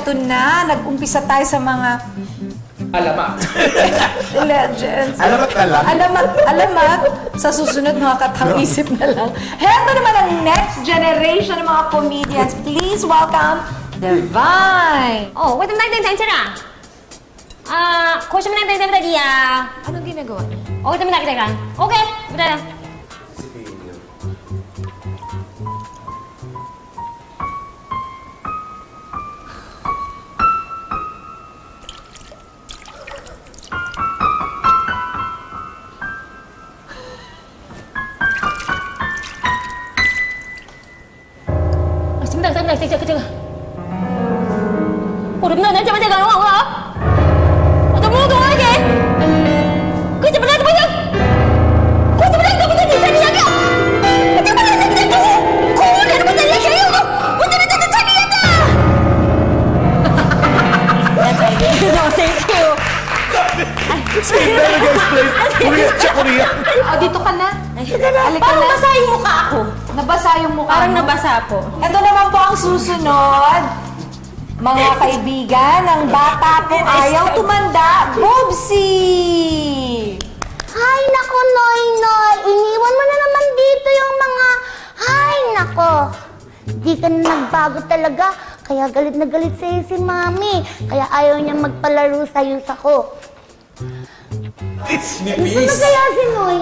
eto na. Nag-umpisa tayo sa mga... Alamat. Legends. Alamat ka lang. Alamat. Sa susunod, mga katang-isip na lang. Heto naman ang next generation ng mga comedians. Please welcome Divine. 어, 왜 땀나게 괜찮아? 아, 고시면 안 되는 데야. Anong ginagawa niya? 어, 땀나게 되간. 오케이, 그래. 잠깐. 우리 나 잠깐 와. 어떤 뭐 도와게? 그 잠깐 나 보자. 그 잠깐 나 보자. 니 자리야. 그 잠깐 나 보자. 고를 나 보자. 야 해요. 오늘 나 자리야다. Thank you. Korea siya, Korea. Oh, dito ka na. Halika Parang na. basa yung mukha ako. Nabasa yung mukha Parang mo. nabasa po. Ito naman po ang susunod. Mga kaibigan, ng bata pong ayaw tumanda, Boobsy! Hay nako, Noy. Iniwan mo na naman dito yung mga... Hay nako. Di ka na nagbago talaga. Kaya galit na galit sa'yo si Mami. Kaya ayaw niya magpalaro sa'yo sako. It's Gusto nipis. na kaya si Noy.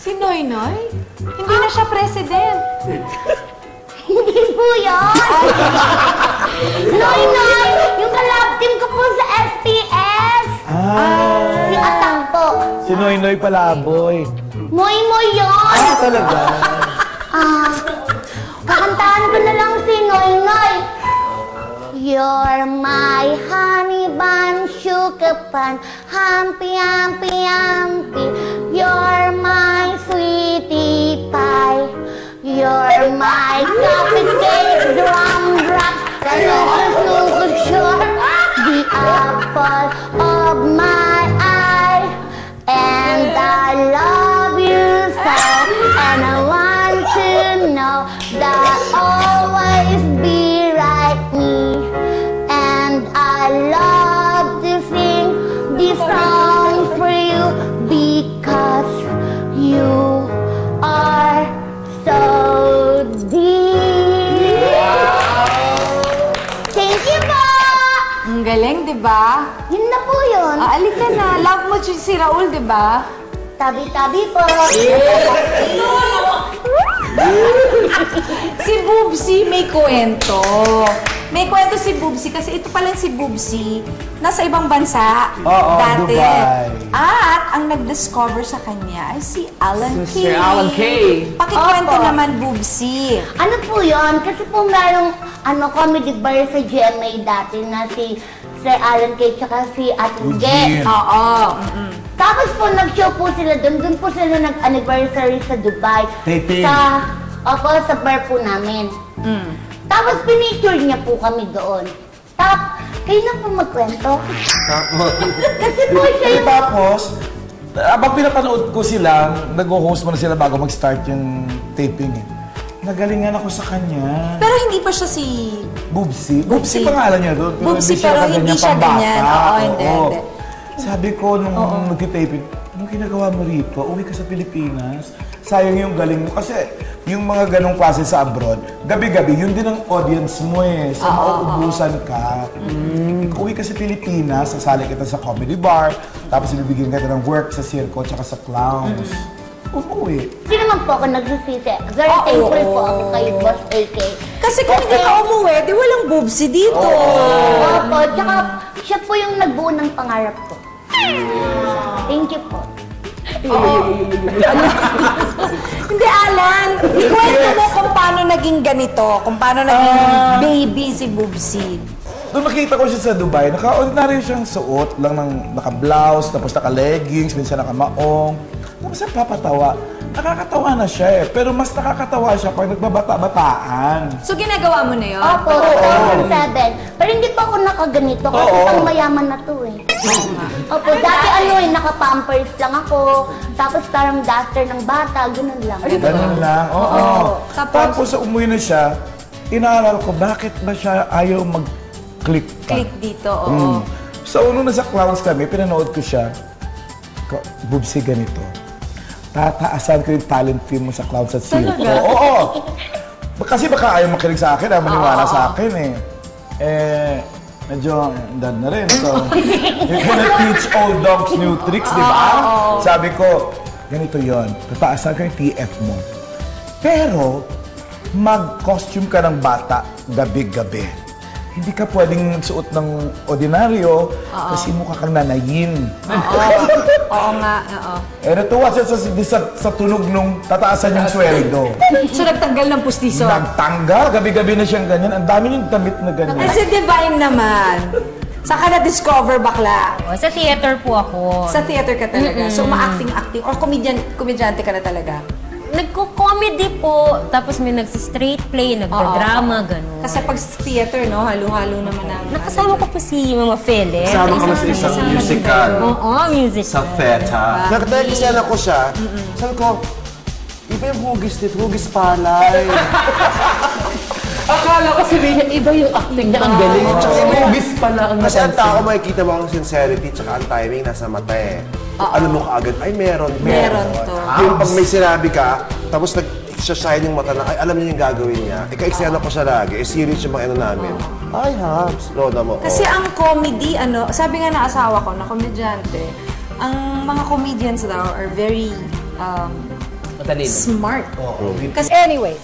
Si Noynoy? Hindi na siya president. Hindi po yun. Noy, yung kalab team ko po sa SPS. Si Atang po. Si Noy Palaboy. Moy yun. Talaga? Kakantahan ko na lang si Noy. You're my honey bun, sugar bun, humpy. You're my sweetie pie. You're my cupcake, drum rock, sure, the apple of my eye. And I love you so, and I want to know that always be right me. And I love to sing these songs for you because you are so deep. Thank you po! Ang galing, di ba? Yun na po yun. Alika na. Love mo si Raul, di ba? Tabi-tabi po. Si Boobsy may kwento. May kwento si Boobsy kasi ito palang si Boobsy nasa ibang bansa Oo, dati. Dubai. At ang nag-discover sa kanya ay si Alan Kay. Sir Alan Kay. Pakikwento Opo. naman, Boobsy. Ano po yun? Kasi po merong comedy bar sa GMA dati na si Sir Alan Kay tsaka si Ating Ge. Oo. Tapos po nag-show po sila doon. Doon po sila nag-anniversary sa Dubai. Taping. Sa bar po namin. Tapos pinicture niya po kami doon. Kayo na po magkwento. Kasi po siya yung... Tapos, abang pinapanood ko sila, nag-host mo na sila bago mag-start yung taping eh. Nagalingan ako sa kanya. Pero hindi pa siya si... Boobsy. Boobsy. Boobsy pangalan niya doon. Boobsy, pero hindi siya ganyan. Oo, hindi. Sabi ko, nung nag-taping, anong ginagawa mo rito? Uwi ka sa Pilipinas. Sayang yung galing mo. Kasi yung mga ganong klase sa abroad, gabi-gabi, yun din ang audience mo eh. So, mauubusan ka. Uwi ka sa Pilipinas, sasali kita sa comedy bar, tapos ibibigyan kita ng work sa circo tsaka sa clowns. Umuwi. Hindi naman po ako nagsisisi. Very thankful po ako kay Boss AK. Kasi kung hindi ka umuwi, di walang Boobsy dito. Opo, tsaka siya po yung nagbuo ng pangarap ko. Thank you po. Hindi, Alan. Ikwento mo kung paano naging ganito, kung paano naging baby si Boobsy. Doon nakita ko siya sa Dubai, naka-ordinary siyang suot lang ng naka-blouse, tapos naka-leggings, minsan naka-maong. Tapos napapatawa. Nakakatawa na siya eh. Pero mas nakakatawa siya pag nagbabata-bataan. So, ginagawa mo na yun? Opo, 2007. Pero hindi pa ako nakaganito kasi pang mayaman na to eh. Opo, dati naka-pampers lang ako. Tapos parang duster ng bata, ganun lang. Ganun lang, oo. Tapos Tapos umuwi na siya, inaaral ko bakit ba siya ayaw click pa. Click dito, oo. So, nung nasa clowns kami, pinanood ko siya. Bubsi ganito. Tataasan ko yung talent fee mo sa clowns at circo. Oo. Kasi baka ayaw makinig sa akin, maniwala sa akin medyo dad na rin. So, you cannot teach old dogs new tricks, di ba? Sabi ko, ganito yon. Tataasan ko yung TF mo. Pero, mag-costume ka ng bata gabi-gabi. Hindi ka pwedeng suot ng ordinaryo kasi mukha kang nanayin. Oo nga, oo. Natuwa siya sa tunog nung tataasan yung sweldo. So, nagtanggal ng pustiso. Nagtanggal, gabi-gabi na siyang ganyan. Ang dami niyong damit na ganyan. Kasi divine naman. Saan ka na-discover, bakla? Sa theater po ako. Sa theater ka talaga. So, ma-acting-acting. Or komedyante ka na talaga. Nagko-comedy po, tapos may nagsi-straight play, nagda-drama, gano'n. Kasi pag theater, no, halo-halo naman ang... Nakasama ko po si Mama Fele. Kasama ko na sa isang musical. Oo, musical. Sa FETA. Nakatagisiyan ako siya. Sabi ko, iba yung hugis nito, hugis palay. Akala ko sabihin niya, iba yung acting niya, ang galing. Tsaka movies pala ang Kasi ang napansin. tao makikita mo ang sincerity tsaka ang timing nasa mata eh. Alam mo kaagad, ay meron to. Meron to. Yung pag may sinabi ka, tapos nag-shine yung mata na, ay alam niya yung gagawin niya. Ika-eksena ko siya lagi, serious yung mga namin. Ay Habs, loda mo. Kasi ang comedy, sabi nga na asawa ko, na komedyante, ang mga comedians daw are very Matalino. smart. Kasi anyway,